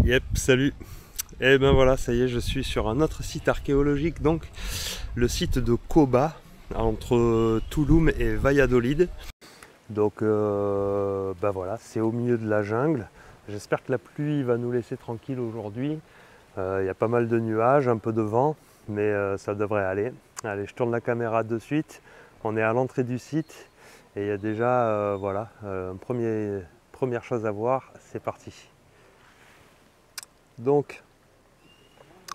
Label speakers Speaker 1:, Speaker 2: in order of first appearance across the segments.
Speaker 1: Yep, salut. Et ben voilà, ça y est, je suis sur un autre site archéologique, donc le site de Coba, entre Touloum et Valladolid. Donc ben voilà, c'est au milieu de la jungle. J'espère que la pluie va nous laisser tranquille aujourd'hui. Il y a pas mal de nuages, un peu de vent, mais ça devrait aller. Allez, je tourne la caméra de suite. On est à l'entrée du site et il y a déjà voilà, première chose à voir, c'est parti. Donc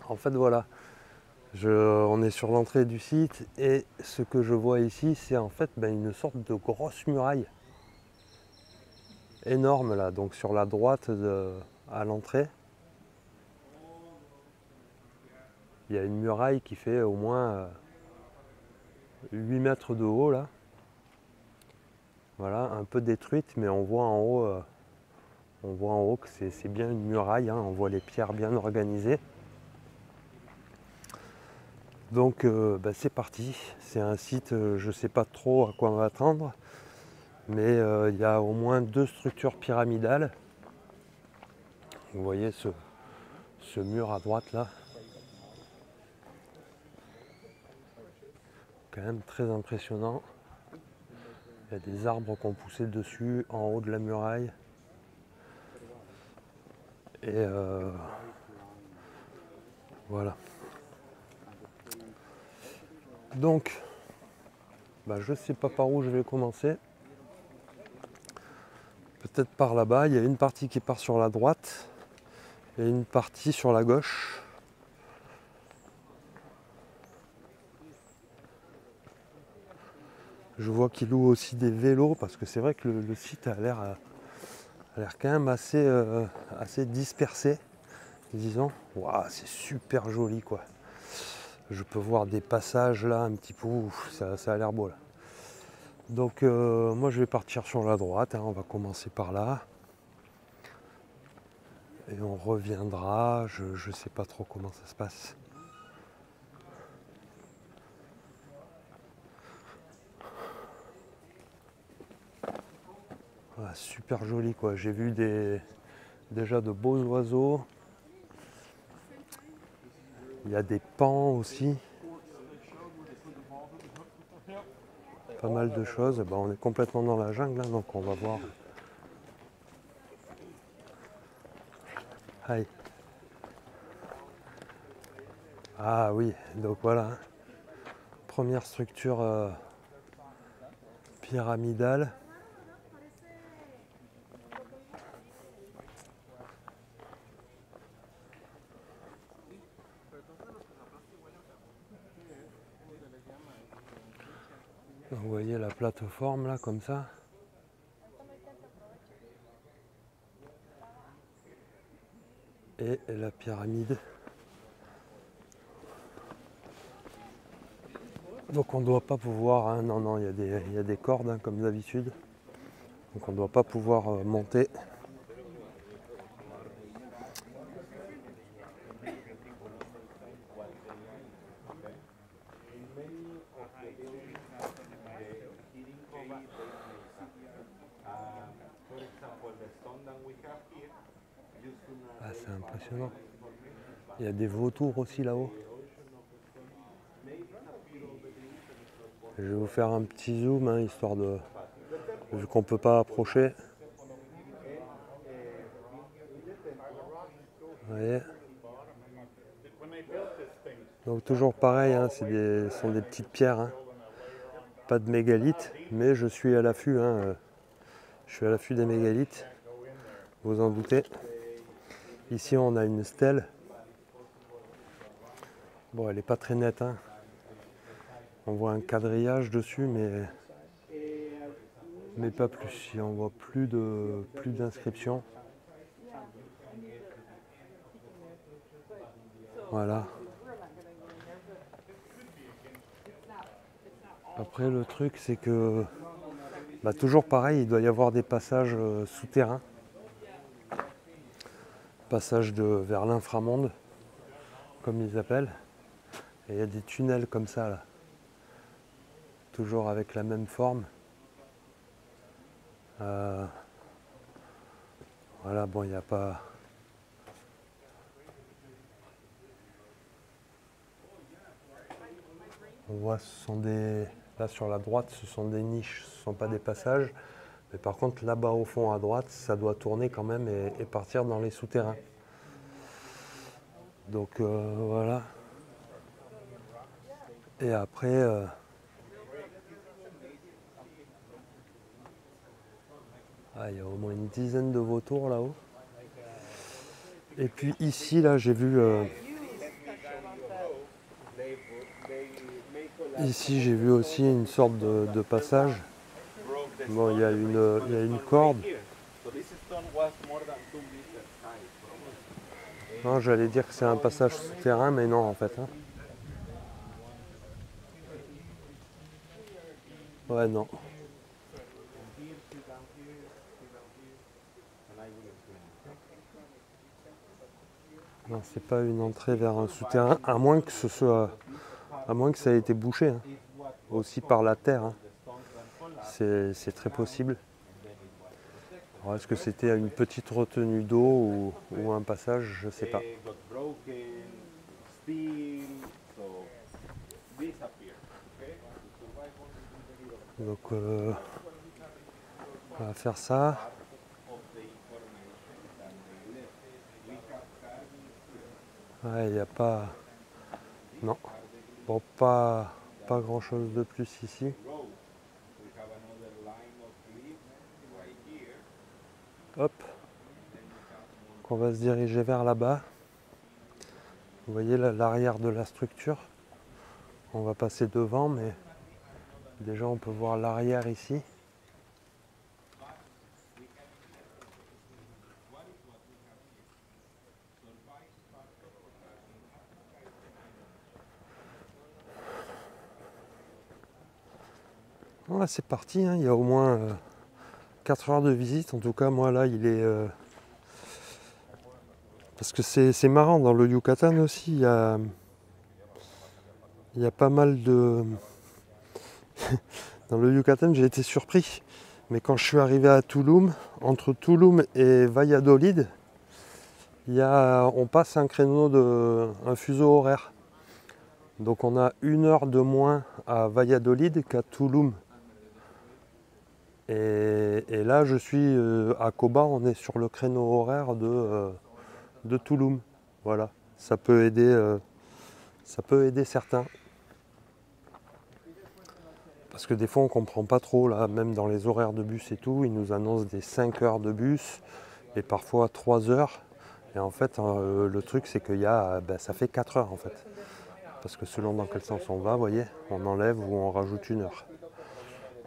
Speaker 1: en fait voilà, on est sur l'entrée du site et ce que je vois ici, c'est en fait une sorte de grosse muraille énorme là. Donc sur la droite à l'entrée, il y a une muraille qui fait au moins 8 mètres de haut là. Voilà, un peu détruite, mais on voit en haut que c'est bien une muraille, hein. On voit les pierres bien organisées. Donc c'est parti. C'est un site, je ne sais pas trop à quoi m'attendre, mais il y a au moins deux structures pyramidales. Vous voyez ce mur à droite là, quand même très impressionnant. Il y a des arbres qui ont poussé dessus en haut de la muraille. Et voilà. Donc, je ne sais pas par où je vais commencer. Peut-être par là-bas. Il y a une partie qui part sur la droite et une partie sur la gauche. Je vois qu'il loue aussi des vélos parce que c'est vrai que le site a l'air quand même assez dispersé, disons. Waouh, c'est super joli quoi. Je peux voir des passages là un petit peu, ça a l'air beau là. Donc moi je vais partir sur la droite, hein, on va commencer par là. Et on reviendra, je ne sais pas trop comment ça se passe. Voilà, super joli quoi, j'ai vu déjà de beaux oiseaux. Il y a des pans aussi. Pas mal de choses. On est complètement dans la jungle, hein, donc on va voir. Aïe. Ah oui, donc voilà. Hein. Première structure pyramidale. Vous voyez la plateforme là comme ça. Et la pyramide. Donc on ne doit pas pouvoir, hein, non, il y a des cordes hein, comme d'habitude. Donc on ne doit pas pouvoir monter. Ah, c'est impressionnant. Il y a des vautours aussi là-haut. Je vais vous faire un petit zoom, hein, histoire de... Vu qu'on ne peut pas approcher. Vous voyez. Donc toujours pareil, hein, ce sont des petites pierres. Hein. Pas de mégalithes, mais je suis à l'affût. Hein, je suis à l'affût des mégalithes. Vous en doutez. Ici on a une stèle. Bon, elle n'est pas très nette. Hein. On voit un quadrillage dessus, mais pas plus. On voit plus d'inscriptions. Voilà. Après le truc c'est que toujours pareil, il doit y avoir des passages souterrains. Passage vers l'inframonde, comme ils appellent. Et il y a des tunnels comme ça là. Toujours avec la même forme. Voilà, bon, il n'y a pas On voit, ce sont des... Là sur la droite, ce sont des niches, ce ne sont pas des passages. Mais par contre, là-bas au fond à droite, ça doit tourner quand même et partir dans les souterrains. Donc voilà. Et après, il y a au moins une dizaine de vautours là-haut. Et puis ici, là, j'ai vu... ici, j'ai vu aussi une sorte de passage. Bon, il y a une corde. Non, j'allais dire que c'est un passage souterrain, mais non, en fait. Hein. Ouais, non. Non, c'est pas une entrée vers un souterrain, à moins que ce soit... À moins que ça ait été bouché, hein. Aussi par la terre. Hein. C'est très possible. Alors, est-ce que c'était une petite retenue d'eau ou un passage, je ne sais pas. Donc on va faire ça. Ouais, il n'y a pas... Non. Bon, pas grand chose de plus ici. Hop. Donc on va se diriger vers là-bas. Vous voyez l'arrière de la structure. On va passer devant, mais déjà on peut voir l'arrière ici. Voilà, c'est parti, hein. Il y a au moins 4 heures de visite. En tout cas, moi là, il est... Parce que c'est marrant, dans le Yucatan aussi, il y a pas mal de... Dans le Yucatan, j'ai été surpris. Mais quand je suis arrivé à Tulum, entre Tulum et Valladolid, on passe un fuseau horaire. Donc on a 1 heure de moins à Valladolid qu'à Tulum. Et là, je suis à Coba, on est sur le créneau horaire de Tulum. Voilà, ça peut aider certains. Parce que des fois, on ne comprend pas trop, là, même dans les horaires de bus et tout, ils nous annoncent des 5 heures de bus et parfois 3 heures. Et en fait, le truc, c'est qu'il ça fait 4 heures en fait. Parce que selon dans quel sens on va, vous voyez, on enlève ou on rajoute 1 heure.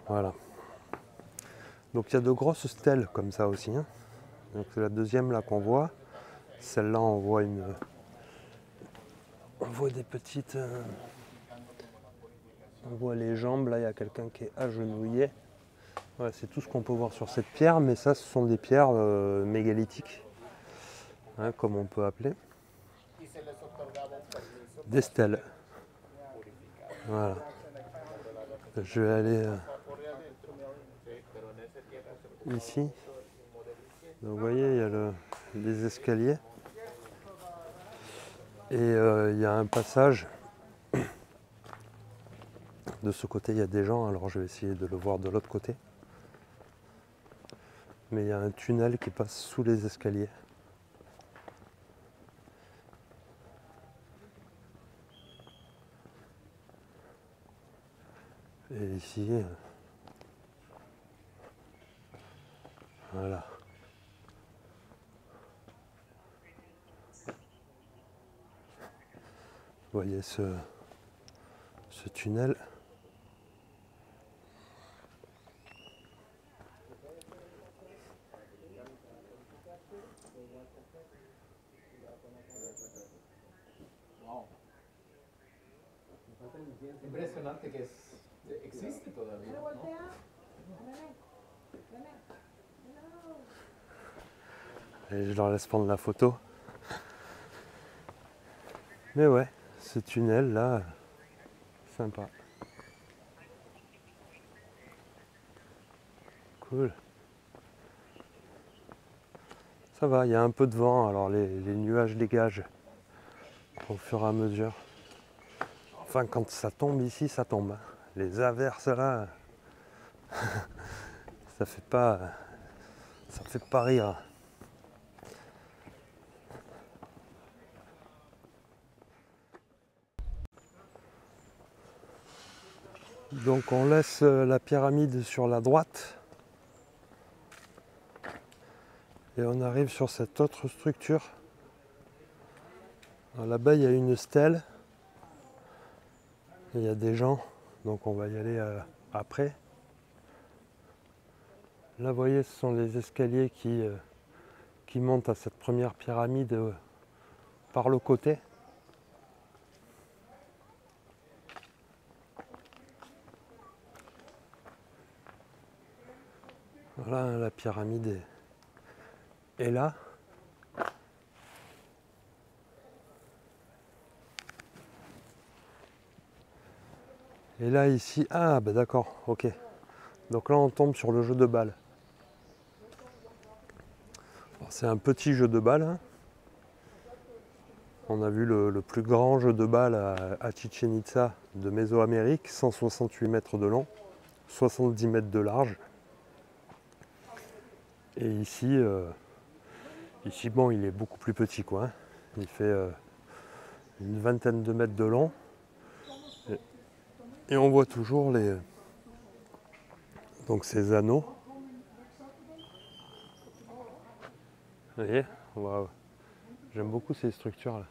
Speaker 1: Voilà. Donc il y a de grosses stèles comme ça aussi. Hein. Donc c'est la deuxième là qu'on voit. Celle-là, on voit des petites... On voit les jambes, là il y a quelqu'un qui est agenouillé. Ouais, c'est tout ce qu'on peut voir sur cette pierre, mais ça ce sont des pierres mégalithiques, hein, comme on peut appeler. Des stèles. Voilà. Je vais aller ici. Donc, vous voyez, il y a les escaliers. Et il y a un passage. De ce côté, il y a des gens, alors je vais essayer de le voir de l'autre côté. Mais il y a un tunnel qui passe sous les escaliers. Et ici, voilà. Vous voyez ce tunnel.
Speaker 2: Impresionante que existe todavía, ¿no?
Speaker 1: Et je leur laisse prendre la photo. Mais ouais, ce tunnel là, sympa. Cool. Ça va, il y a un peu de vent, alors les nuages dégagent au fur et à mesure. Enfin, quand ça tombe ici, ça tombe. Les averses là, ça fait pas rire. Donc on laisse la pyramide sur la droite et on arrive sur cette autre structure. Là-bas il y a une stèle et il y a des gens, donc on va y aller après. Là vous voyez, ce sont les escaliers qui montent à cette première pyramide par le côté. Voilà, la pyramide est là. Et là ici, ah bah d'accord, ok. Donc là on tombe sur le jeu de balle. C'est un petit jeu de balle, hein. On a vu le plus grand jeu de balle à Chichen Itza de Mésoamérique, 168 mètres de long, 70 mètres de large. Et ici, bon, il est beaucoup plus petit, quoi, hein. Il fait une vingtaine de mètres de long. Et on voit toujours donc ces anneaux. Vous voyez, waouh. J'aime beaucoup ces structures-là.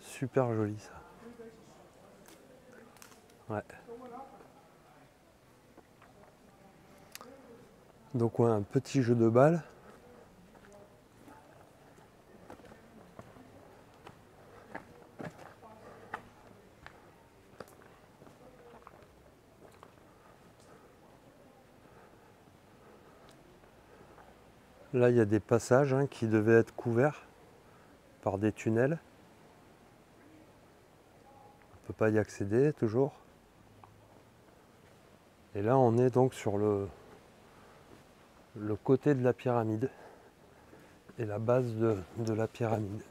Speaker 1: Super joli ça. Ouais. Donc ouais, un petit jeu de balle. Là, il y a des passages, hein, qui devaient être couverts par des tunnels. On ne peut pas y accéder toujours. Et là, on est donc sur le côté de la pyramide et la base de la pyramide.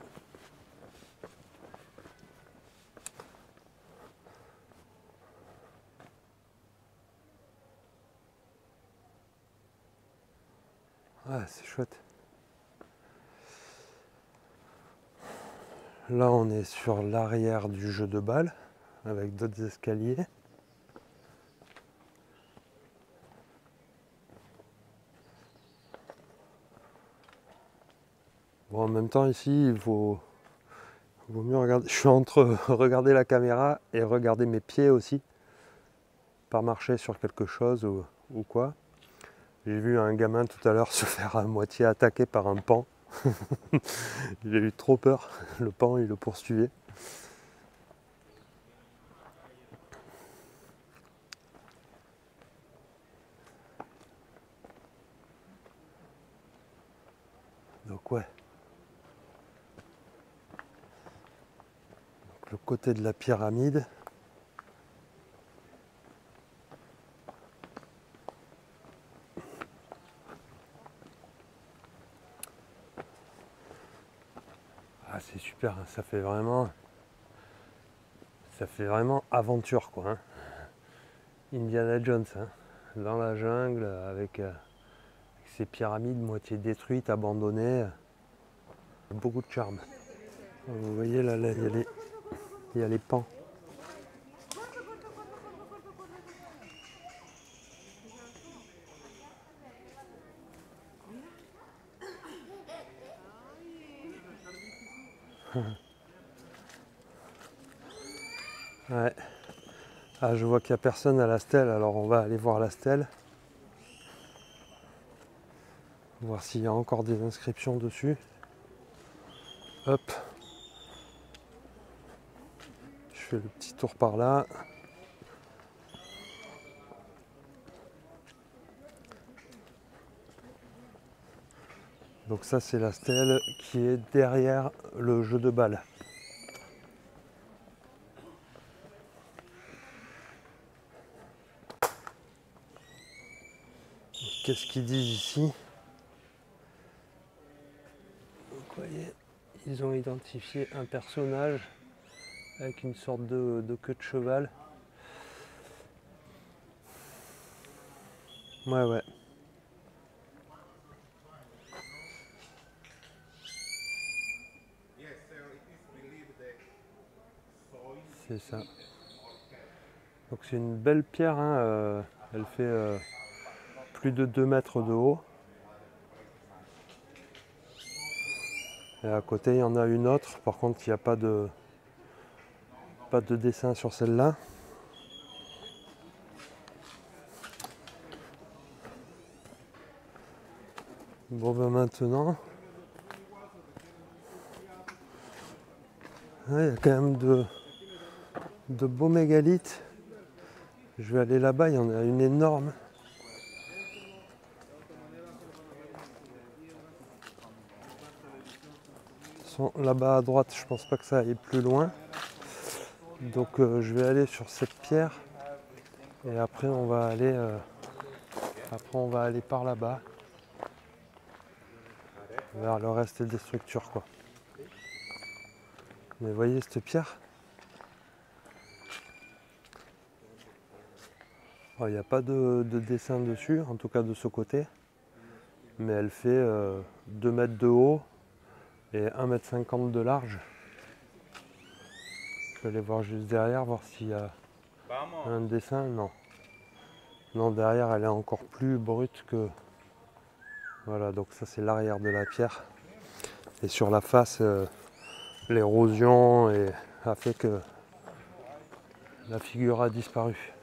Speaker 1: Ah, c'est chouette. Là, on est sur l'arrière du jeu de balle avec d'autres escaliers. Bon, en même temps, ici, il vaut mieux regarder. Je suis entre regarder la caméra et regarder mes pieds aussi. Pas marcher sur quelque chose ou quoi. J'ai vu un gamin tout à l'heure se faire à moitié attaquer par un paon. Il a eu trop peur. Le paon, il le poursuivait. Donc ouais. Donc, le côté de la pyramide. Ah, c'est super, hein. Ça fait vraiment aventure, quoi, hein. Indiana Jones, hein, dans la jungle avec ces pyramides moitié détruites, abandonnées. Beaucoup de charme. Vous voyez là, il y a les pans. Ouais. Ah, je vois qu'il n'y a personne à la stèle, alors on va aller voir la stèle. Voir s'il y a encore des inscriptions dessus. Hop. Je fais le petit tour par là. Donc ça, c'est la stèle qui est derrière le jeu de balle. Qu'est-ce qu'ils disent ici? Donc, vous voyez, ils ont identifié un personnage avec une sorte de queue de cheval. Ouais. C'est ça. Donc c'est une belle pierre, hein, elle fait plus de 2 mètres de haut. Et à côté il y en a une autre, par contre il n'y a pas de dessin sur celle-là. Bon ben maintenant, ouais, il y a quand même de beaux mégalithes. Je vais aller là-bas, il y en a une énorme. Là-bas à droite, je pense pas que ça aille plus loin. Donc je vais aller sur cette pierre et après on va aller par là-bas vers le reste des structures quoi. Mais voyez cette pierre, il n'y a pas de dessin dessus, en tout cas de ce côté, mais elle fait 2 mètres de haut et 1,50 m de large. Je vais aller voir juste derrière, voir s'il y a un dessin. Non, derrière elle est encore plus brute que... Voilà, donc ça c'est l'arrière de la pierre. Et sur la face, l'érosion a fait que la figure a disparu.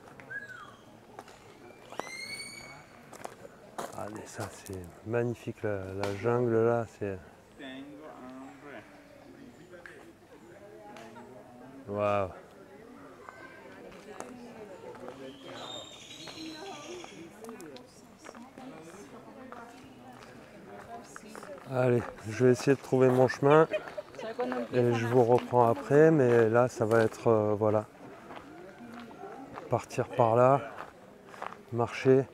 Speaker 1: Ah mais ça c'est magnifique, la jungle là, c'est... Waouh. Allez, je vais essayer de trouver mon chemin et je vous reprends après, mais là ça va être, voilà, partir par là, marcher.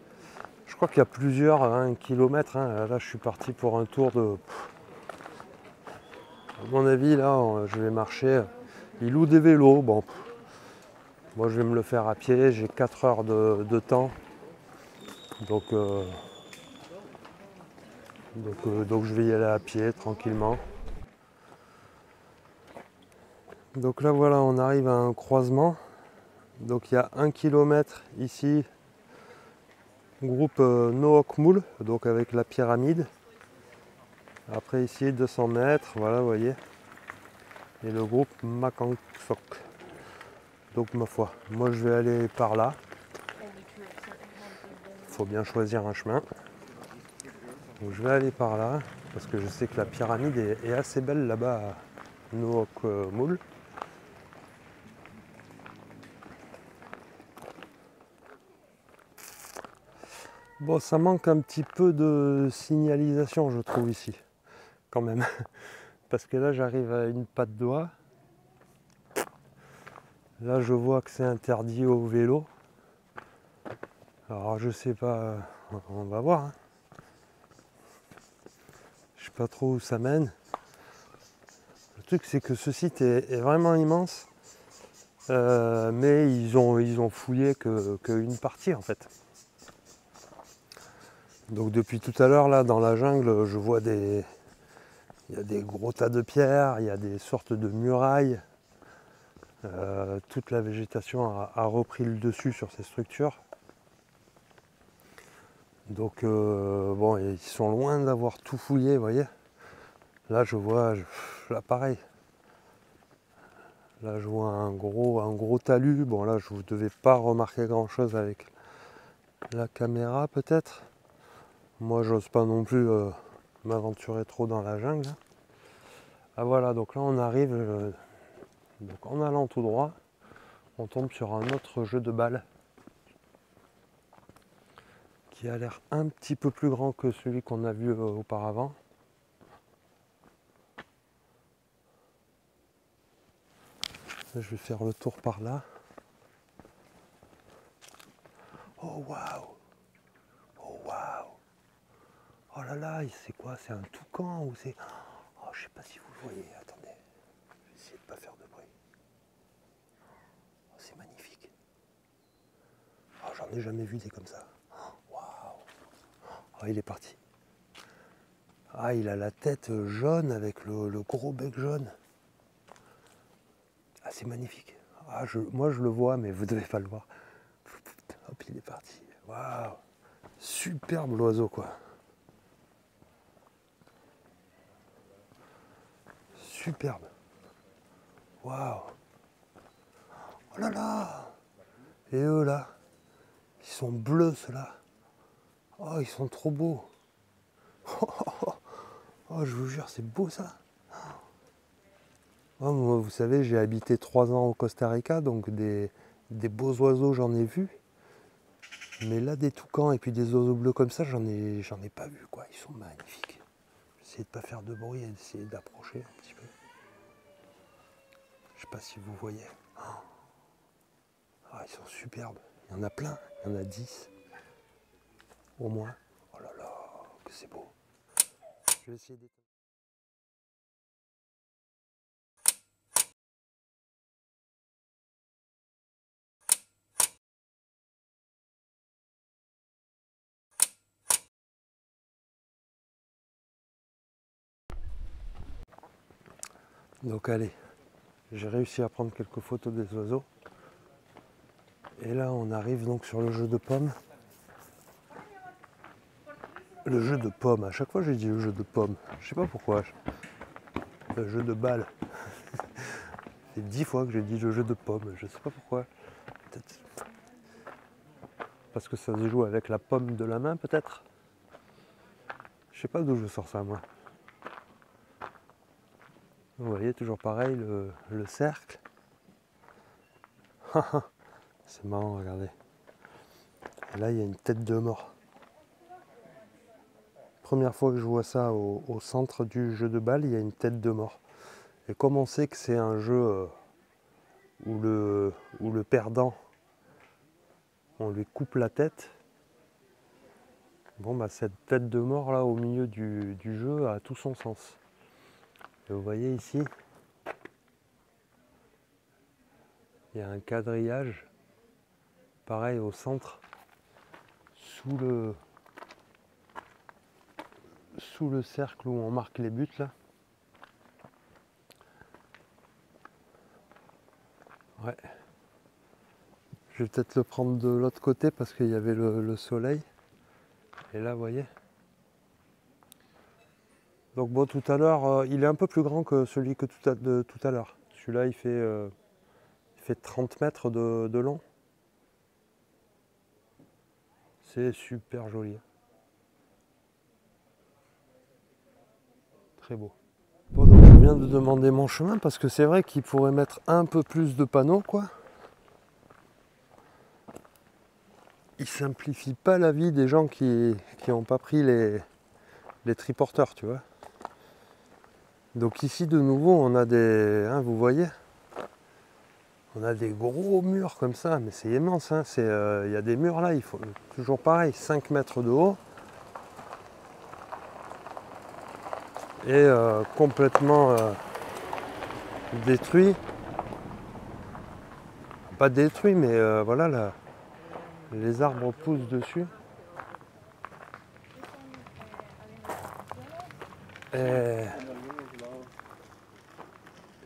Speaker 1: Je crois qu'il y a plusieurs kilomètres, hein. Là je suis parti pour un tour de... À mon avis là, je vais marcher. Il loue des vélos, bon, moi je vais me le faire à pied, j'ai 4 heures de temps, donc je vais y aller à pied tranquillement. Donc là voilà, on arrive à un croisement. Donc il y a 1 kilomètre ici, groupe Nook Moul, donc avec la pyramide. Après ici 200 mètres, voilà vous voyez. Et le groupe Makangsok. Donc ma foi, moi je vais aller par là. Il faut bien choisir un chemin. Donc je vais aller par là, parce que je sais que la pyramide est assez belle là-bas à Nook Moul. Bon, ça manque un petit peu de signalisation, je trouve, ici, quand même. Parce que là, j'arrive à une patte d'oie. Là, je vois que c'est interdit au vélo. Alors, je sais pas, on va voir. Hein. Je sais pas trop où ça mène. Le truc, c'est que ce site est vraiment immense. Mais ils ont fouillé qu'une partie, en fait. Donc depuis tout à l'heure, là, dans la jungle, je vois il y a des gros tas de pierres, il y a des sortes de murailles. Toute la végétation a repris le dessus sur ces structures. Donc bon, ils sont loin d'avoir tout fouillé, vous voyez. Là je vois, là pareil. Là je vois un gros talus. Bon là je ne devais pas remarquer grand chose avec la caméra peut-être. Moi j'ose pas non plus m'aventurer trop dans la jungle. Ah voilà, donc là on arrive, donc en allant tout droit, on tombe sur un autre jeu de balles qui a l'air un petit peu plus grand que celui qu'on a vu auparavant. Je vais faire le tour par là. Oh waouh! Oh waouh! Oh là là, c'est quoi? C'est un toucan ou c'est... Oh, je sais pas si vous vous voyez, attendez. Je vais essayer de ne pas faire de bruit. Oh, c'est magnifique. Oh, j'en ai jamais vu des comme ça. Waouh. Oh, il est parti. Ah, il a la tête jaune avec le gros bec jaune. Ah, c'est magnifique. Ah, moi, je le vois, mais vous ne devez pas le voir. Hop, il est parti. Waouh. Superbe l'oiseau, quoi. Superbe. Waouh. Oh là là. Et eux, là, ils sont bleus, ceux-là. Oh, ils sont trop beaux. Oh, je vous jure, c'est beau, ça. Oh, moi, vous savez, j'ai habité 3 ans au Costa Rica, donc des beaux oiseaux, j'en ai vu. Mais là, des toucans et puis des oiseaux bleus comme ça, j'en ai pas vu, quoi. Ils sont magnifiques. J'essaie de pas faire de bruit et d'essayer d'approcher un petit peu. Je sais pas si vous voyez. Ah, ils sont superbes. Il y en a plein. Il y en a 10. Au moins. Oh là là, que c'est beau. Je vais essayer d'éteindre. Donc allez, j'ai réussi à prendre quelques photos des oiseaux. Et là, on arrive donc sur le jeu de pommes. Le jeu de pommes, à chaque fois j'ai dit le jeu de pommes. Je sais pas pourquoi. Le jeu de balles. C'est 10 fois que j'ai dit le jeu de pommes. Je sais pas pourquoi. Peut-être parce que ça se joue avec la pomme de la main, peut-être. Je sais pas d'où je sors ça, moi. Vous voyez, toujours pareil, le cercle. C'est marrant, regardez. Et là, il y a une tête de mort. Première fois que je vois ça au centre du jeu de balle, il y a une tête de mort. Et comme on sait que c'est un jeu où le perdant, on lui coupe la tête, bon bah cette tête de mort là au milieu du jeu a tout son sens. Et vous voyez ici, il y a un quadrillage, pareil au centre, sous le cercle où on marque les buts là. Ouais. Je vais peut-être le prendre de l'autre côté parce qu'il y avait le soleil. Et là, vous voyez. Donc bon, tout à l'heure, il est un peu plus grand que celui de tout à l'heure. Celui-là, il fait 30 mètres de long. C'est super joli. Très beau. Bon, donc je viens de demander mon chemin parce que c'est vrai qu'il pourrait mettre un peu plus de panneaux, quoi. Il simplifie pas la vie des gens qui n'ont pas pris les triporteurs, tu vois. Donc ici, de nouveau, on a des... Hein, vous voyez, on a des gros murs comme ça, mais c'est immense. Hein. Y a des murs là, il faut toujours pareil, 5 mètres de haut. Et complètement détruit. Pas détruit, mais voilà, les arbres poussent dessus.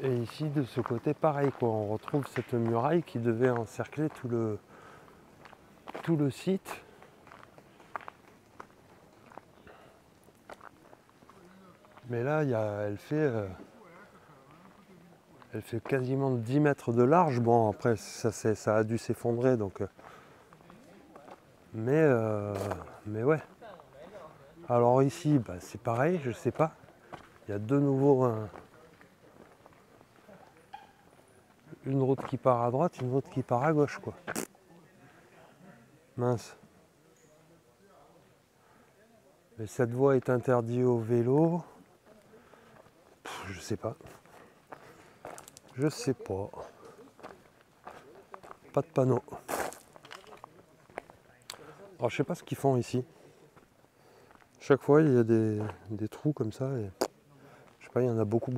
Speaker 1: Et ici, de ce côté, pareil, quoi. On retrouve cette muraille qui devait encercler tout le site. Mais là, elle fait quasiment 10 mètres de large. Bon, après, ça a dû s'effondrer, donc... Mais ouais. Alors ici, bah, c'est pareil, je sais pas. Il y a de nouveau une route qui part à droite, une route qui part à gauche, quoi. Mince. Mais cette voie est interdite au vélo. Je sais pas. Je sais pas. Pas de panneau. Alors je sais pas ce qu'ils font ici. Chaque fois il y a des trous comme ça et je sais pas, il y en a beaucoup.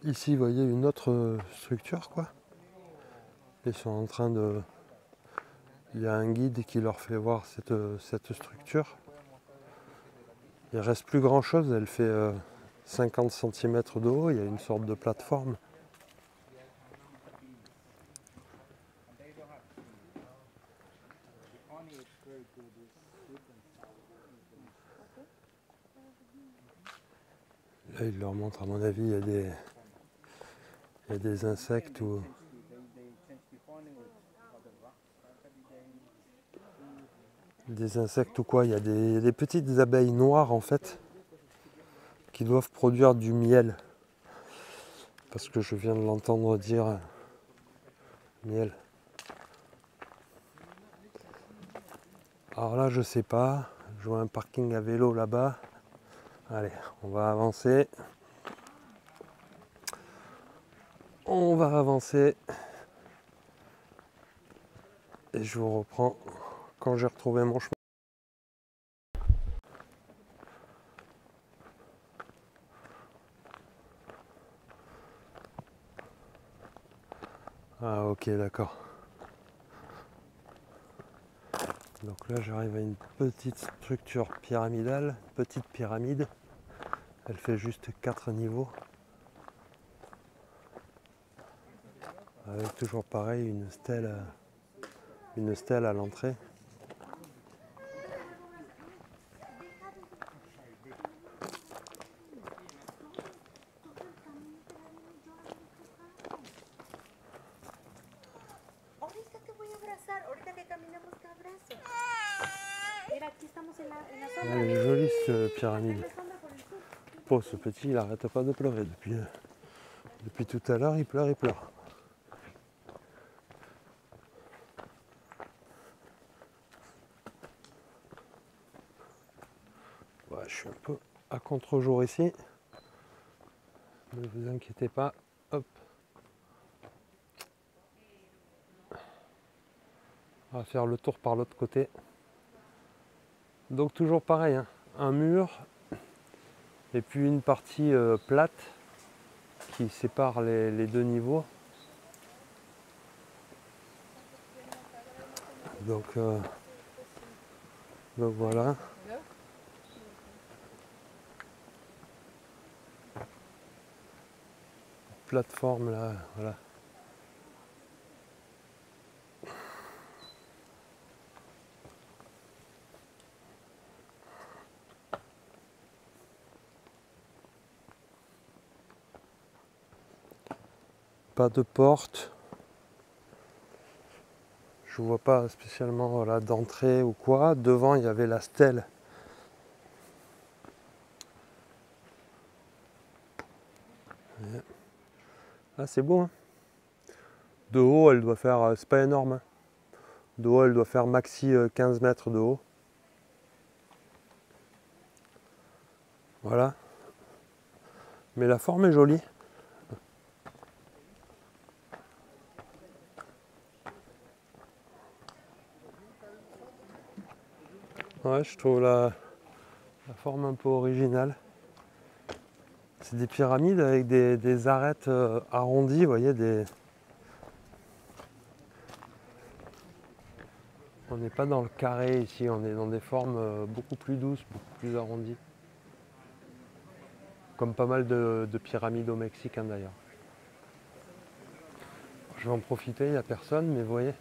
Speaker 1: Ici, vous voyez une autre structure, quoi. Ils sont en train de... Il y a un guide qui leur fait voir cette structure. Il ne reste plus grand chose, elle fait 50 cm de haut, il y a une sorte de plateforme. Là, il leur montre, à mon avis, il y a des insectes ou... Des insectes ou quoi, il y a des petites abeilles noires en fait qui doivent produire du miel. Parce que je viens de l'entendre dire miel. Alors là je sais pas, je vois un parking à vélo là-bas. Allez, on va avancer. On va avancer. Et je vous reprends quand j'ai retrouvé mon chemin. Ah ok, d'accord. Donc là j'arrive à une petite structure pyramidale, petite pyramide. Elle fait juste 4 niveaux. Avec toujours pareil une stèle à l'entrée. Elle est jolie cette pyramide. Oh, ce petit, il n'arrête pas de pleurer depuis tout à l'heure, il pleure. Ouais, je suis un peu à contre-jour ici. Ne vous inquiétez pas. Hop. On va faire le tour par l'autre côté. Donc toujours pareil, hein, un mur et puis une partie plate qui sépare les deux niveaux. Donc voilà. Plateforme là, voilà. Pas de porte. Je vois pas spécialement voilà, d'entrée ou quoi. Devant il y avait la stèle. Ah c'est beau hein. De haut elle doit faire, c'est pas énorme hein. De haut elle doit faire maxi 15 mètres de haut. Voilà. Mais la forme est jolie. Ouais, je trouve la forme un peu originale. C'est des pyramides avec des arêtes arrondies, vous voyez, On n'est pas dans le carré ici, on est dans des formes beaucoup plus douces, beaucoup plus arrondies. Comme pas mal de pyramides au Mexique hein, d'ailleurs. Je vais en profiter, il n'y a personne, mais vous voyez,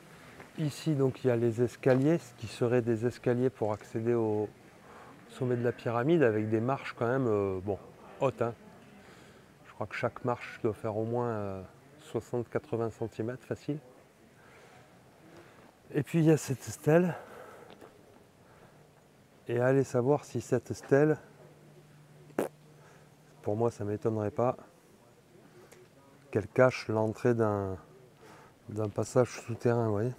Speaker 1: ici donc il y a les escaliers, ce qui seraient des escaliers pour accéder au sommet de la pyramide avec des marches quand même bon, hautes. Hein. Je crois que chaque marche doit faire au moins 60-80 cm facile. Et puis il y a cette stèle. Et allez savoir si cette stèle, pour moi ça ne m'étonnerait pas, qu'elle cache l'entrée d'un passage souterrain, vous voyez.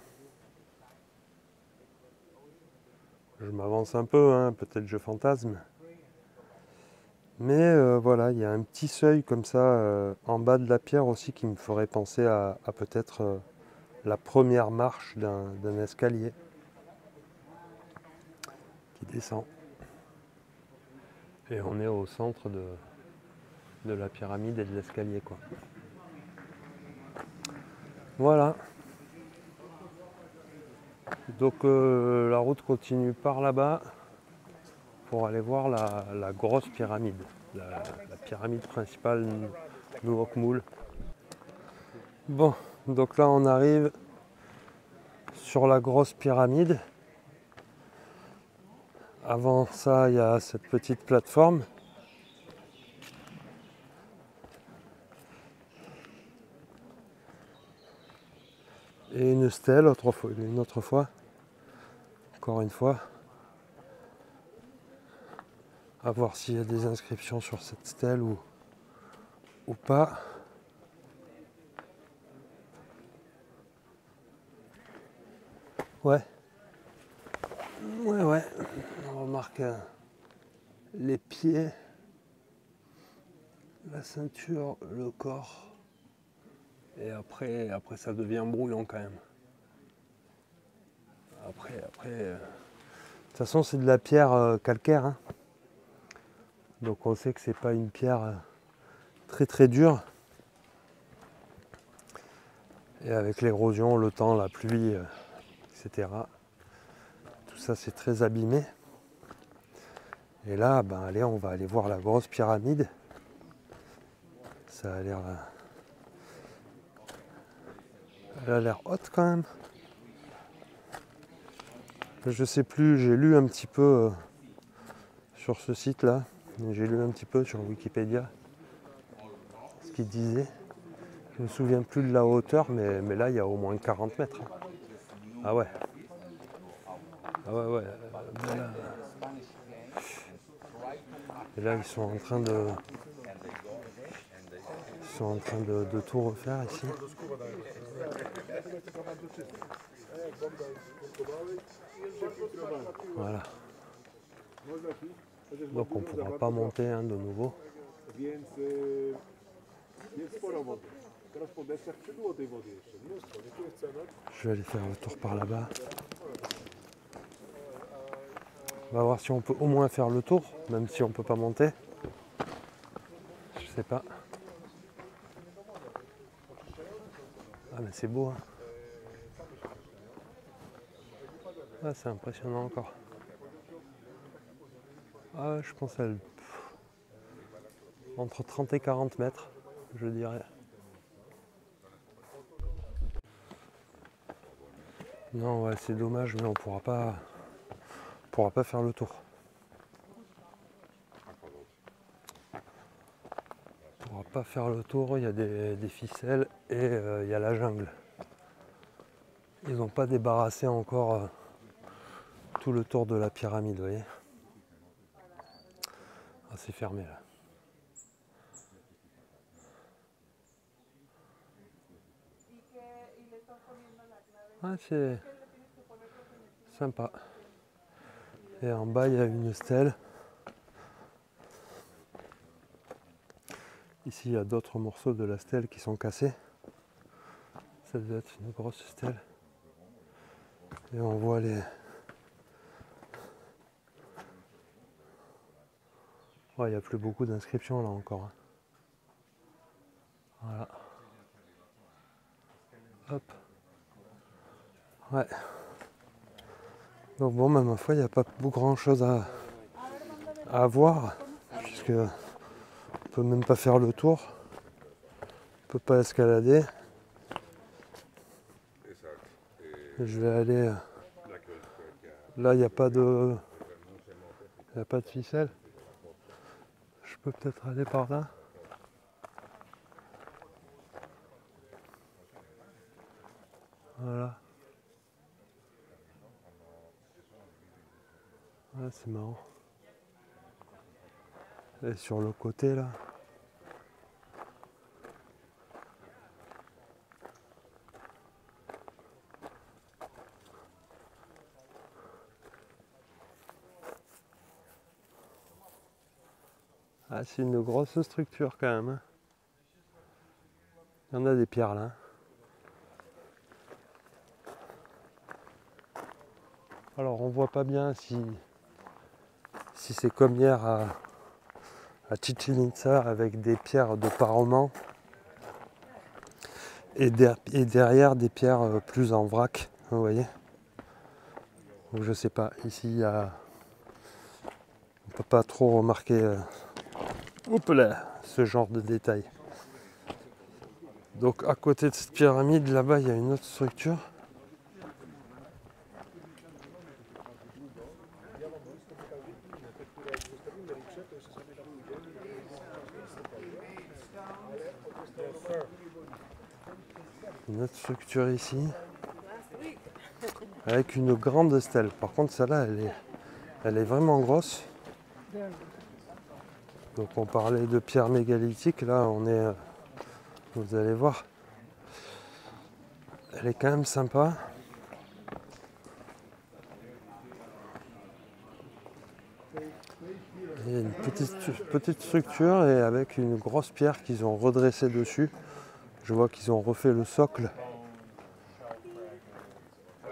Speaker 1: Je m'avance un peu, hein, peut-être je fantasme. Mais voilà, il y a un petit seuil comme ça en bas de la pierre aussi qui me ferait penser à peut-être la première marche d'un escalier qui descend. Et on est au centre de la pyramide et de l'escalier, quoi. Voilà. Donc la route continue par là-bas pour aller voir la grosse pyramide, la pyramide principale Nuoc-Mul. Bon, donc là on arrive sur la grosse pyramide. Avant ça, il y a cette petite plateforme. Et une stèle, une autre fois. Encore une fois. À voir s'il y a des inscriptions sur cette stèle ou pas. Ouais. Ouais. On remarque les pieds, la ceinture, le corps. Et après ça devient brouillon quand même. Après, de toute façon c'est de la pierre calcaire. Hein. Donc on sait que c'est pas une pierre très dure. Et avec l'érosion, le temps, la pluie, etc. Tout ça c'est très abîmé. Et là, ben allez, on va aller voir la grosse pyramide. Ça a l'air... Elle a l'air haute quand même. Je sais plus, j'ai lu un petit peu sur ce site-là. J'ai lu un petit peu sur Wikipédia ce qu'il disait. Je me souviens plus de la hauteur, mais là, il y a au moins 40 mètres. Ah ouais. Ah ouais. Là. Et là, ils sont en train de tout refaire ici. Voilà. Donc on ne pourra pas monter de nouveau. Je vais aller faire le tour par là-bas. On va voir si on peut au moins faire le tour, même si on ne peut pas monter. Je sais pas. Ah mais c'est beau, hein. Ah, c'est impressionnant encore. Ah, je pense à entre 30 et 40 mètres, je dirais. Non, ouais, c'est dommage, mais on pourra pas faire le tour. On pourra pas faire le tour, il y a des ficelles et il y a la jungle. Ils n'ont pas débarrassé encore tout le tour de la pyramide, vous voyez. Ah, c'est fermé là. Ah, c'est sympa. Et en bas, il y a une stèle. Ici, il y a d'autres morceaux de la stèle qui sont cassés. Ça doit être une grosse stèle. Et on voit les... Ouais, il n'y a plus beaucoup d'inscriptions là encore. Hein. Voilà. Hop. Ouais. Donc bon, ma foi, il n'y a pas grand chose à voir. Puisque on peut même pas faire le tour. On peut pas escalader. Je vais aller... Là, il n'y a pas de... Il n'y a pas de ficelle. Je peux peut-être aller par là. Voilà. Ouais, c'est marrant. Et sur le côté là. Ah, c'est une grosse structure quand même. Hein. Il y en a des pierres là. Alors on voit pas bien si c'est comme hier à Chichén Itzá avec des pierres de parement et derrière des pierres plus en vrac, vous voyez. Donc je sais pas, ici il y a... on peut pas trop remarquer ce genre de détails. Donc à côté de cette pyramide, là-bas il y a une autre structure. Une autre structure ici, avec une grande stèle. Par contre celle-là, elle est vraiment grosse. Donc on parlait de pierre mégalithique, là on est, vous allez voir, elle est quand même sympa. Il y a une petite structure et avec une grosse pierre qu'ils ont redressée dessus. Je vois qu'ils ont refait le socle.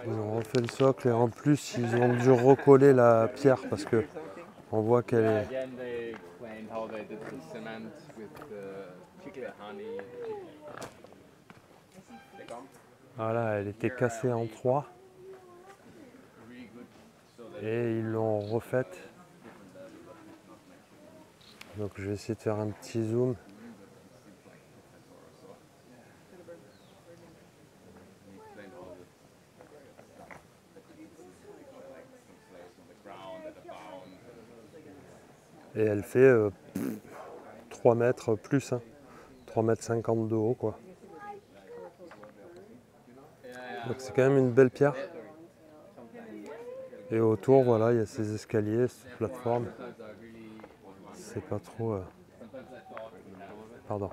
Speaker 1: Ils ont refait le socle et en plus ils ont dû recoller la pierre parce que on voit qu'elle est... Voilà, elle était cassée en trois et ils l'ont refaite. Donc je vais essayer de faire un petit zoom. Et elle fait 3 mètres plus, hein, 3 mètres 50 de haut quoi. Donc c'est quand même une belle pierre. Et autour, voilà, il y a ces escaliers, cette plateforme. C'est pas trop... Pardon.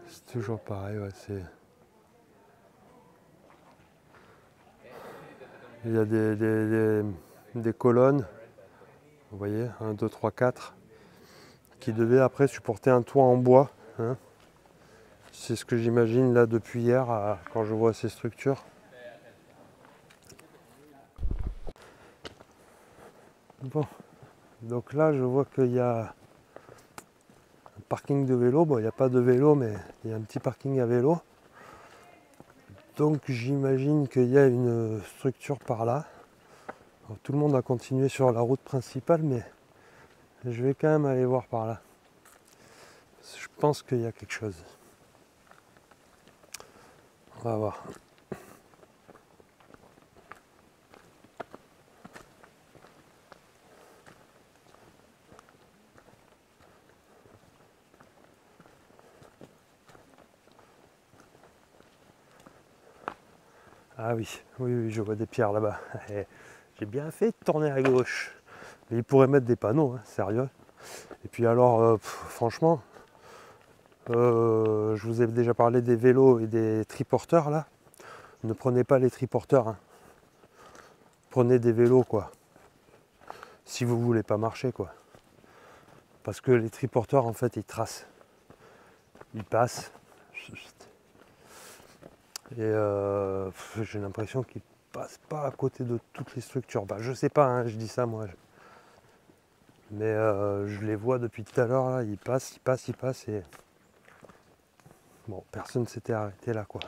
Speaker 1: C'est toujours pareil, ouais, c'est... Il y a des colonnes, vous voyez, 1, 2, 3, 4, qui devaient après supporter un toit en bois. Hein. C'est ce que j'imagine là depuis hier quand je vois ces structures. Bon, donc là je vois qu'il y a un parking de vélo. Bon, il n'y a pas de vélo, mais il y a un petit parking à vélo. Donc j'imagine qu'il y a une structure par là. Alors, tout le monde a continué sur la route principale, mais je vais quand même aller voir par là. Je pense qu'il y a quelque chose. On va voir. Ah oui, oui, je vois des pierres là-bas. J'ai bien fait de tourner à gauche. Mais ils pourraient mettre des panneaux, hein, sérieux. Et puis alors, franchement, je vous ai déjà parlé des vélos et des triporteurs là. Ne prenez pas les triporteurs. Hein. Prenez des vélos quoi. Si vous voulez pas marcher quoi. Parce que les triporteurs en fait ils tracent. Ils passent. Et j'ai l'impression qu'ils passent pas à côté de toutes les structures. Bah, je sais pas, hein, je dis ça moi. Mais je les vois depuis tout à l'heure là, ils passent et bon, personne s'était arrêté là quoi.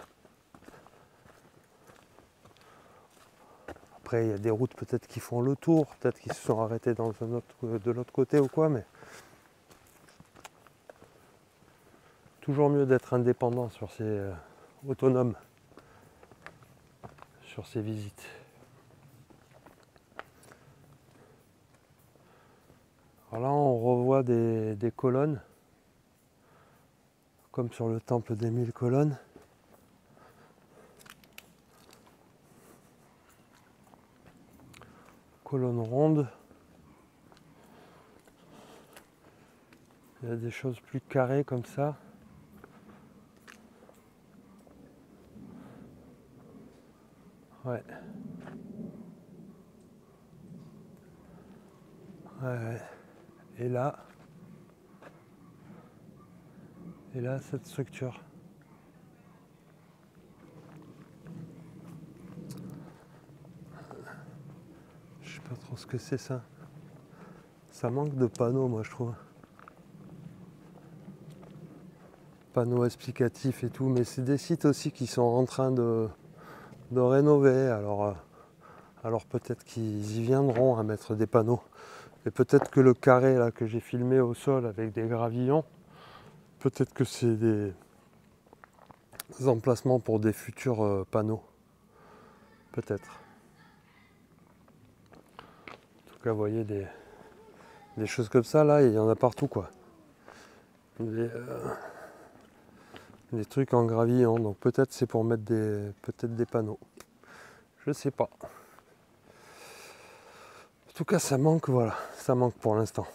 Speaker 1: Après il y a des routes peut-être qui font le tour, peut-être qu'ils se sont arrêtés de l'autre côté ou quoi, mais toujours mieux d'être indépendant sur ces autonomes sur ces visites. Alors là on revoit des colonnes comme sur le temple des 1000 colonnes. Colonnes rondes. Il y a des choses plus carrées comme ça. Ouais. Ouais. Et là, cette structure. pas trop ce que c'est ça. Ça manque de panneaux, moi je trouve. Panneaux explicatifs et tout, mais c'est des sites aussi qui sont en train de rénover. Alors peut-être qu'ils y viendront à mettre des panneaux. Et peut-être que le carré là que j'ai filmé au sol avec des gravillons, peut-être que c'est des emplacements pour des futurs panneaux. Peut-être. En tout cas, vous voyez des choses comme ça là, il y en a partout quoi. Des trucs en gravillon, donc peut-être c'est pour mettre peut-être des panneaux. Je sais pas. En tout cas, ça manque, voilà, ça manque pour l'instant.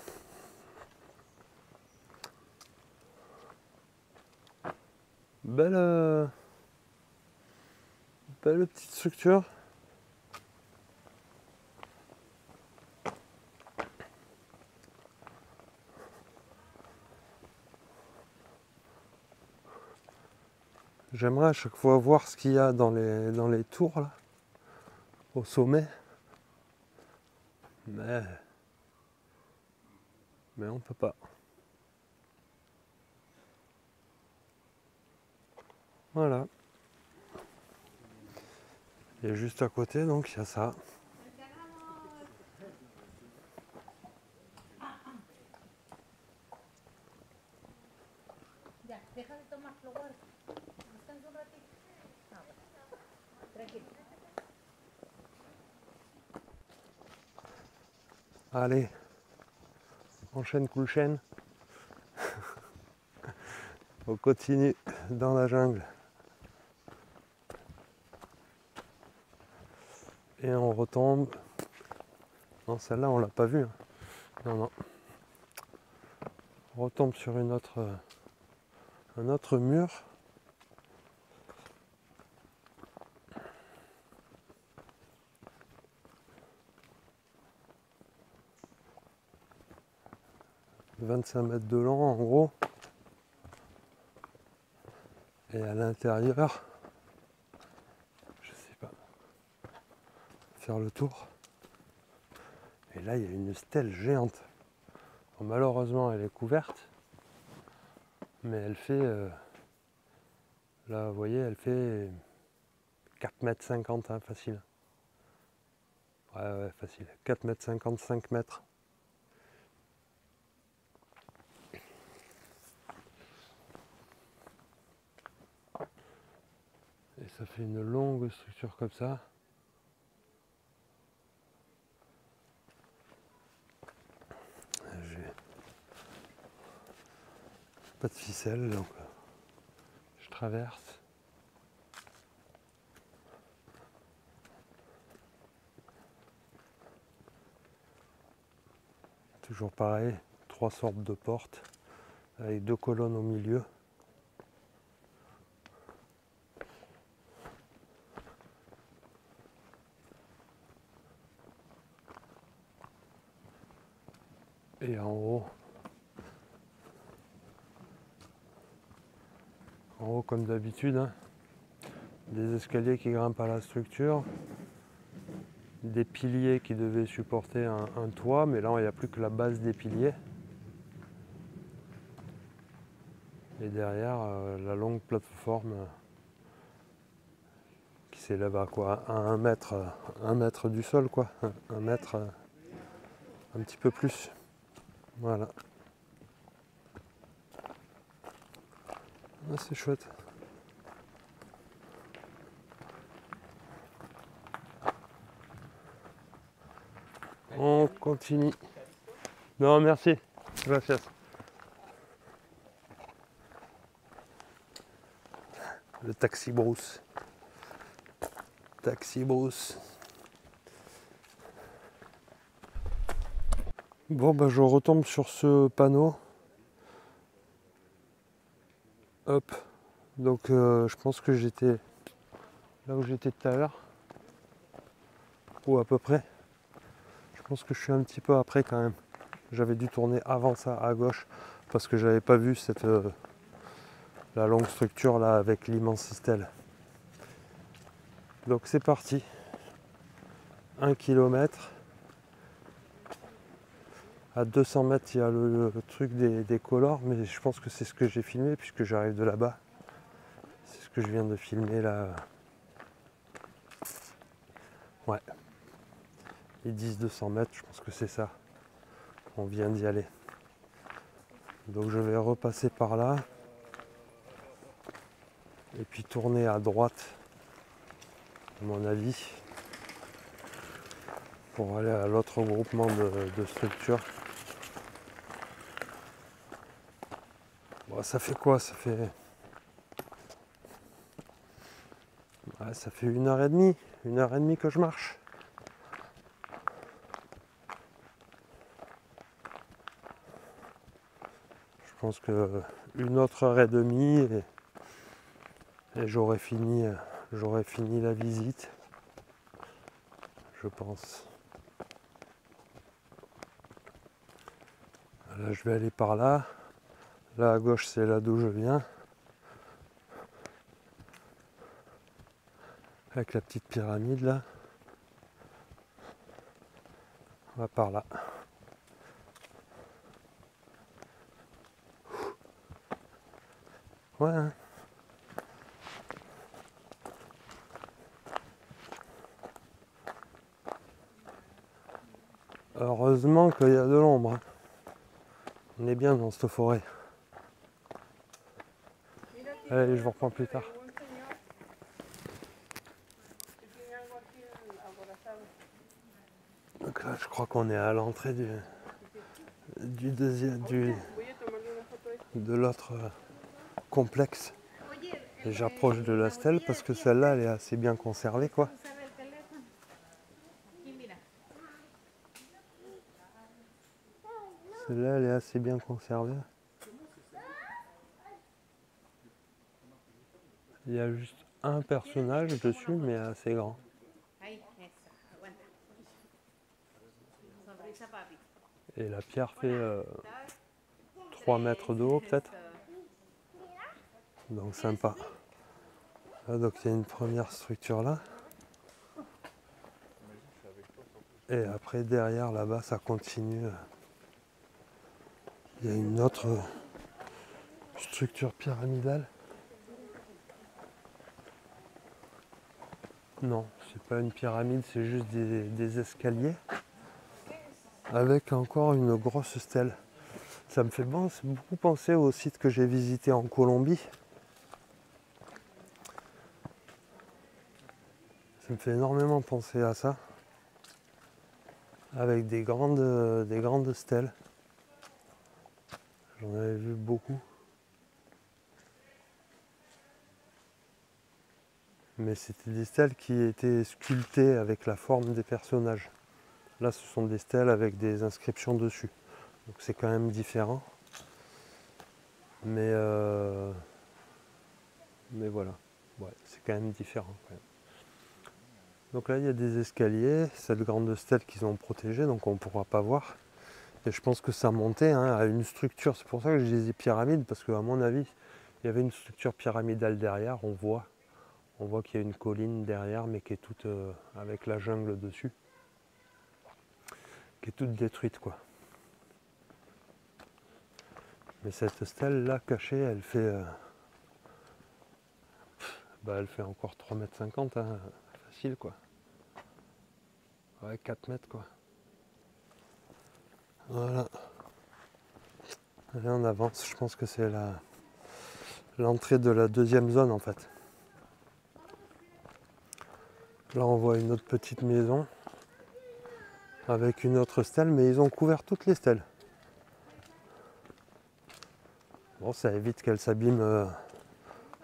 Speaker 1: Belle petite structure. J'aimerais à chaque fois voir ce qu'il y a dans les tours là, au sommet. Mais on peut pas. Voilà. Et juste à côté, donc il y a ça.
Speaker 3: Ya, deja de tomar flor. Descansa un ratito. Ah, bueno. Tranquilo.
Speaker 1: Allez, enchaîne couchaine. On continue dans la jungle. Et on retombe. Non, celle-là, on l'a pas vue. Non, non. On retombe sur un autre mur. « 25 mètres de long en gros. Et à l'intérieur, je sais pas, faire le tour. Et là, il y a une stèle géante. Bon, malheureusement, elle est couverte. Mais elle fait, là, vous voyez, elle fait 4,50 m hein, facile. Ouais, facile. 4,50 m, 5 mètres. Et ça fait une longue structure comme ça. J'ai pas de ficelle, donc je traverse. Toujours pareil, 3 sortes de portes avec 2 colonnes au milieu. Et en haut, comme d'habitude, hein, des escaliers qui grimpent à la structure, des piliers qui devaient supporter un toit, mais là il n'y a plus que la base des piliers. Et derrière, la longue plateforme qui s'élève à quoi, à 1 mètre du sol, quoi, 1 mètre, un petit peu plus. Voilà. Ah, c'est chouette. On continue. Non, merci. Gracias. Le taxi brousse. Taxi brousse. Bon, bah, je retombe sur ce panneau. Hop. Donc, je pense que j'étais là où j'étais tout à l'heure. Ou à peu près. Je pense que je suis un petit peu après quand même. J'avais dû tourner avant ça à gauche parce que j'avais pas vu la longue structure là avec l'immense stèle. Donc c'est parti. 1 km. À 200 mètres, il y a le truc des colors, mais je pense que c'est ce que j'ai filmé puisque j'arrive de là-bas. C'est ce que je viens de filmer là. Ouais. Ils disent 200 mètres, je pense que c'est ça. On vient d'y aller. Donc je vais repasser par là. Et puis tourner à droite, à mon avis, pour aller à l'autre groupement de structures. Bon, ça fait quoi? Ça fait... Ouais, ça fait 1h30 que je marche. Je pense que une autre heure et demie et j'aurais fini la visite. Je pense. Là, je vais aller par là. Là à gauche, c'est là d'où je viens. Avec la petite pyramide là. On va par là. Ouais. Hein. Heureusement qu'il y a de l'ombre. Hein. On est bien dans cette forêt. Allez, je vous reprends plus tard. Donc là, je crois qu'on est à l'entrée de l'autre complexe. Et j'approche de la stèle parce que celle-là, elle est assez bien conservée, quoi. Celle-là, elle est assez bien conservée. Il y a juste un personnage dessus, mais assez grand. Et la pierre fait 3 mètres de haut, peut-être. Donc sympa. Là, donc il y a une première structure là. Et après, derrière, là-bas, ça continue. Il y a une autre structure pyramidale. Non, c'est pas une pyramide, c'est juste des escaliers. Avec encore une grosse stèle. Ça me fait beaucoup penser au site que j'ai visité en Colombie. Ça me fait énormément penser à ça. Avec des grandes stèles. J'en avais vu beaucoup. Mais c'était des stèles qui étaient sculptées avec la forme des personnages. Là, ce sont des stèles avec des inscriptions dessus. Donc c'est quand même différent. Mais voilà. Ouais, c'est quand même différent. Quand même. Donc là, il y a des escaliers. Cette grande stèle qu'ils ont protégée, donc on ne pourra pas voir. Et je pense que ça montait à une structure. C'est pour ça que je disais pyramide, parce qu'à mon avis, il y avait une structure pyramidale derrière. On voit qu'il y a une colline derrière, mais qui est toute avec la jungle dessus. Qui est toute détruite, quoi. Mais cette stèle là cachée, elle fait elle fait encore 3,50 m, hein, facile, quoi. Ouais, 4 mètres, quoi. Voilà. Allez, on avance. Je pense que c'est l'entrée de la deuxième zone, en fait. Là, on voit une autre petite maison avec une autre stèle, mais ils ont couvert toutes les stèles. Bon, ça évite qu'elle s'abîme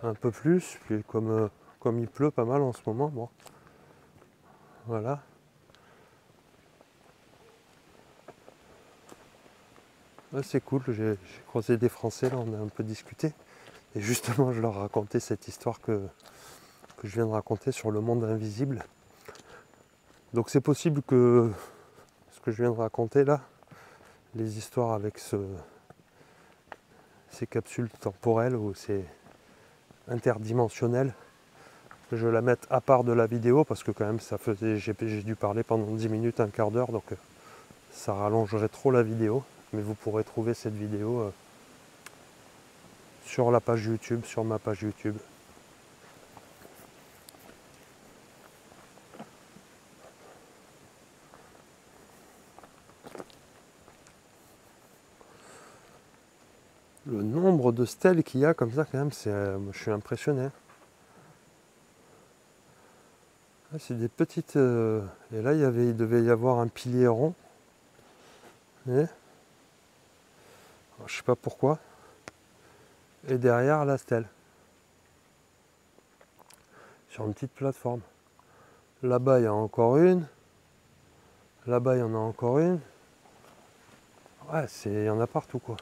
Speaker 1: un peu plus. Puis comme il pleut pas mal en ce moment, bon. Voilà. Ouais, c'est cool, j'ai croisé des Français, là on a un peu discuté. Et justement, je leur racontais cette histoire que je viens de raconter sur le monde invisible. Donc c'est possible que ce que je viens de raconter là, les histoires avec ces capsules temporelles ou ces interdimensionnelles, je la mette à part de la vidéo parce que quand même ça faisait, j'ai dû parler pendant 10 minutes, un quart d'heure, donc ça rallongerait trop la vidéo, mais vous pourrez trouver cette vidéo sur la page YouTube, sur ma page YouTube. Le nombre de stèles qu'il y a comme ça, quand même, je suis impressionné. Ah, c'est des petites... et là, il devait y avoir un pilier rond. Et, alors, je sais pas pourquoi. Et derrière, la stèle. Sur une petite plateforme. Là-bas, il y a encore une. Là-bas, il y en a encore une. Ouais, il y en a partout, quoi.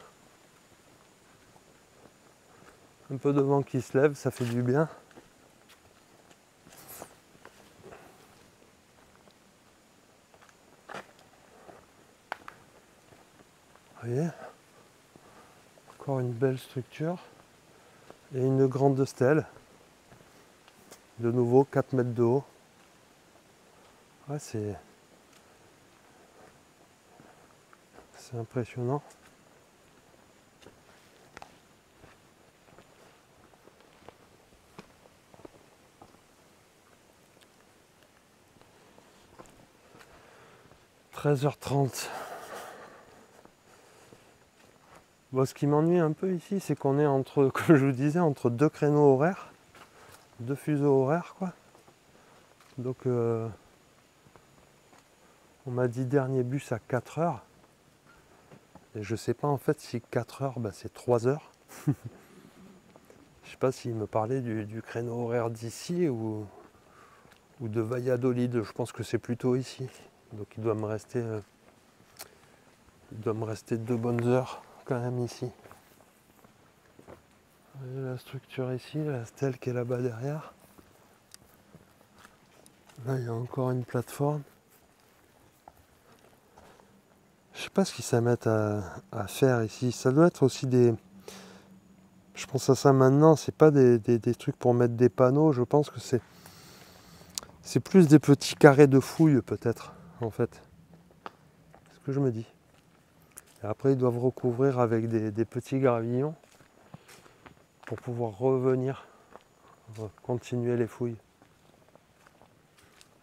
Speaker 1: Un peu de vent qui se lève, ça fait du bien. Vous voyez, encore une belle structure. Et une grande stèle. De nouveau, 4 mètres de haut. Ouais, c'est impressionnant. « 13h30. » Bon, ce qui m'ennuie un peu ici, c'est qu'on est entre, comme je vous disais, entre deux créneaux horaires, deux fuseaux horaires, quoi. Donc, on m'a dit dernier bus à 4 heures. Et je sais pas en fait si 4 heures, c'est 3 heures. Je sais pas s'il me parlait du créneau horaire d'ici ou de Valladolid. Je pense que c'est plutôt ici. Donc il doit me rester 2 bonnes heures quand même ici. Voyez la structure ici, la stèle qui est là-bas derrière. Là il y a encore une plateforme. Je sais pas ce qu'ils s'amettent à faire ici. Ça doit être aussi des... Je pense à ça maintenant, c'est pas des trucs pour mettre des panneaux. Je pense que c'est plus des petits carrés de fouilles peut-être, en fait. C'est ce que je me dis. Et après ils doivent recouvrir avec des petits gravillons pour pouvoir revenir, continuer les fouilles.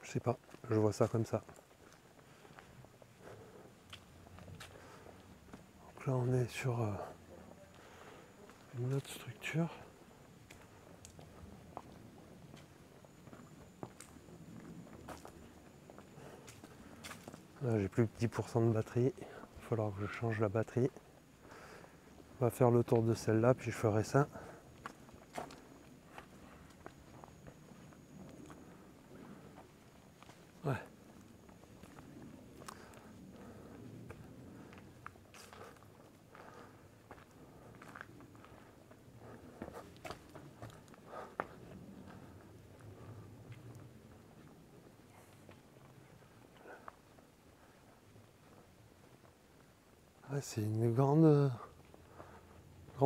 Speaker 1: Je sais pas, je vois ça comme ça. Donc là on est sur une autre structure. Là j'ai plus que 10% de batterie, il va falloir que je change la batterie. On va faire le tour de celle-là, puis je ferai ça. Ouais. Ouais, c'est une grande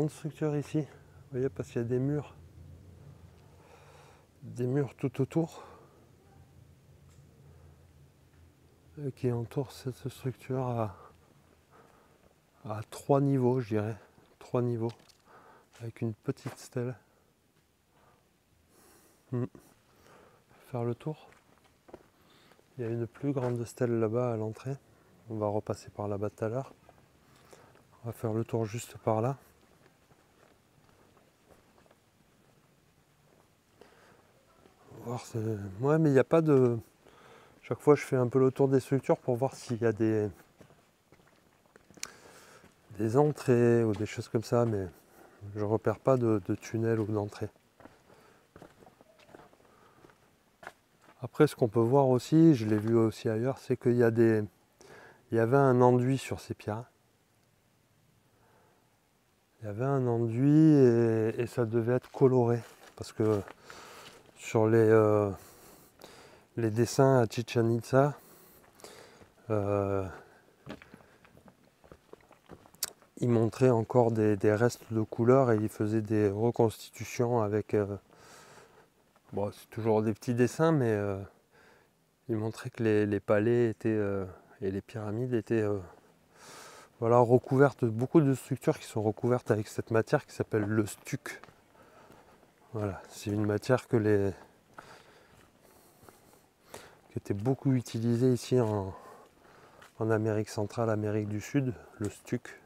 Speaker 1: structure ici. Vous voyez, parce qu'il y a des murs tout autour qui entourent cette structure à 3 niveaux, je dirais. 3 niveaux, avec une petite stèle. Faire le tour. Il y a une plus grande stèle là-bas à l'entrée. On va repasser par là-bas tout à l'heure. On va faire le tour juste par là. Voir, ouais, mais il n'y a pas de... Chaque fois, je fais un peu le tour des structures pour voir s'il y a des entrées ou des choses comme ça, mais je repère pas de tunnel ou d'entrée. Après, ce qu'on peut voir aussi, je l'ai vu aussi ailleurs, c'est qu'il y avait un enduit sur ces pierres. Il y avait un enduit et ça devait être coloré, parce que sur les dessins à Chichén Itzá, il montrait encore des restes de couleurs et il faisait des reconstitutions avec... c'est toujours des petits dessins, mais il montrait que les palais étaient Et les pyramides étaient voilà, recouvertes, beaucoup de structures qui sont recouvertes avec cette matière qui s'appelle le stuc. Voilà, c'est une matière qui était beaucoup utilisée ici en Amérique centrale, Amérique du Sud, le stuc.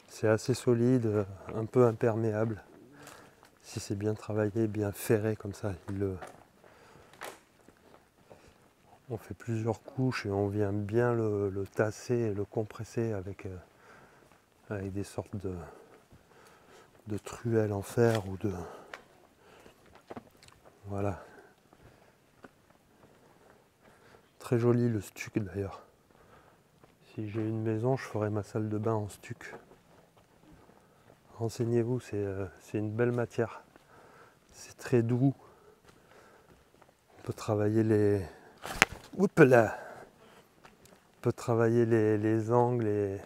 Speaker 1: C'est assez solide, un peu imperméable. Si c'est bien travaillé, bien ferré comme ça, on fait plusieurs couches et on vient bien le tasser et le compresser avec des sortes de truelles en fer ou de... Voilà. Très joli le stuc d'ailleurs. Si j'ai une maison, je ferai ma salle de bain en stuc. Renseignez-vous, c'est une belle matière. C'est très doux. On peut travailler les... Oups là! On peut travailler les angles et...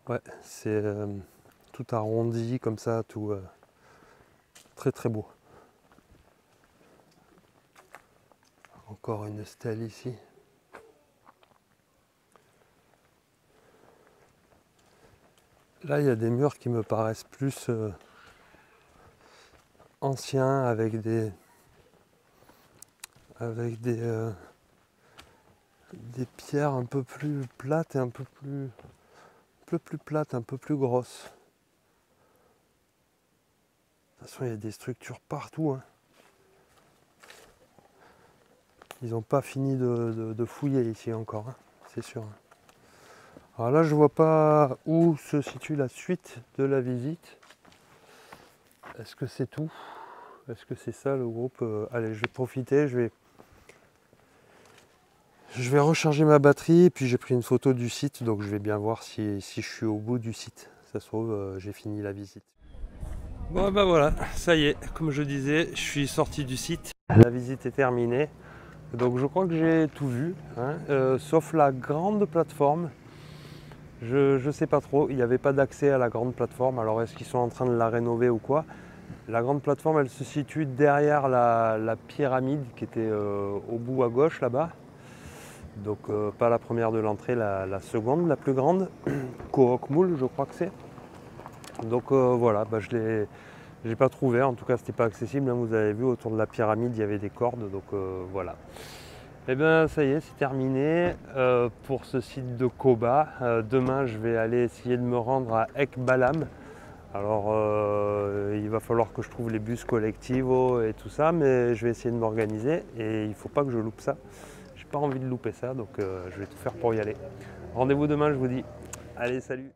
Speaker 1: Ouais, c'est tout arrondi comme ça, tout très très beau. Encore une stèle ici. Là, il y a des murs qui me paraissent plus anciens avec des pierres un peu plus plates et un peu plus plates, un peu plus grosses. De toute façon, il y a des structures partout, hein. Ils n'ont pas fini de fouiller ici encore, hein, c'est sûr. Alors là, je vois pas où se situe la suite de la visite. Est-ce que c'est tout? Est-ce que c'est ça le groupe? Allez, je vais profiter, je vais recharger ma batterie, puis j'ai pris une photo du site, donc je vais bien voir si je suis au bout du site. Ça se trouve, j'ai fini la visite. Bon ben voilà, ça y est, comme je disais, je suis sorti du site. La visite est terminée. Donc je crois que j'ai tout vu, hein, sauf la grande plateforme. Je sais pas trop, il n'y avait pas d'accès à la grande plateforme, alors est-ce qu'ils sont en train de la rénover ou quoi? La grande plateforme, elle se situe derrière la pyramide qui était au bout à gauche là-bas. Donc pas la première de l'entrée, la seconde, la plus grande, Kookmoul je crois que c'est. Donc voilà, bah, je l'ai pas trouvé, en tout cas c'était pas accessible, hein, vous avez vu autour de la pyramide il y avait des cordes, donc voilà. Et bien ça y est, c'est terminé pour ce site de Koba. Demain je vais aller essayer de me rendre à Ekbalam. Alors il va falloir que je trouve les bus collectivos et tout ça, mais je vais essayer de m'organiser et il ne faut pas que je loupe ça. J'ai pas envie de louper ça, donc je vais tout faire pour y aller. Rendez-vous demain, je vous dis. Allez, salut!